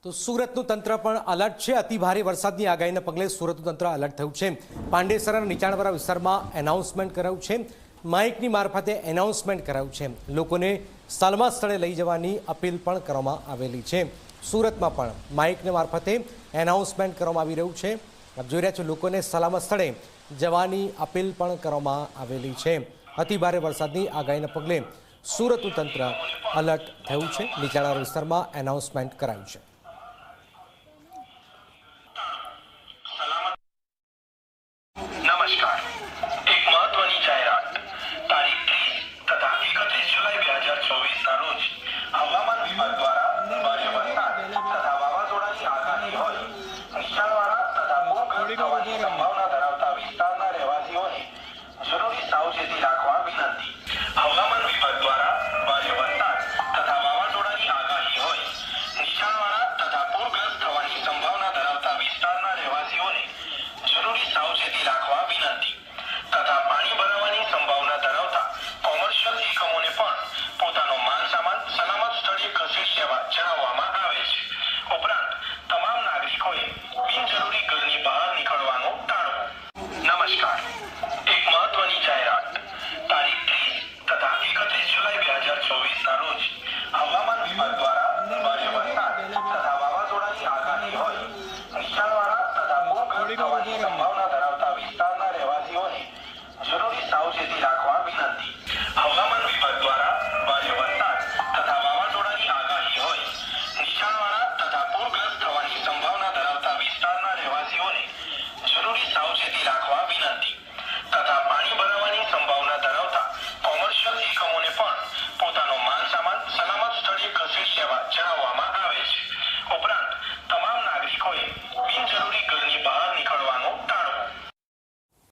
તો સુરતનું તંત્ર પણ અલર્ટ છે। અતિ ભારે વરસાદની આગાહીને પગલે સુરતનું તંત્ર અલર્ટ થયું છે। પાંડેસરા નીચાણવાળા વિસ્તારમાં એનાઉન્સમેન્ટ કરાયું છે। માઇકની મારફતે એનાઉન્સમેન્ટ કરાયું છે। લોકોને સલામત સ્થળે લઈ જવાની અપીલ પણ કરવામાં આવેલી છે। સુરતમાં પણ માઇકને મારફતે એનાઉન્સમેન્ટ કરવામાં આવી રહ્યું છે। આપ જોઈ રહ્યા છો, લોકોને સલામત સ્થળે જવાની અપીલ પણ કરવામાં આવેલી છે। અતિ ભારે વરસાદની આગાહીને પગલે સુરતનું તંત્ર અલર્ટ થયું છે। નીચાણવાળા વિસ્તારમાં એનાઉન્સમેન્ટ કરાયું છે।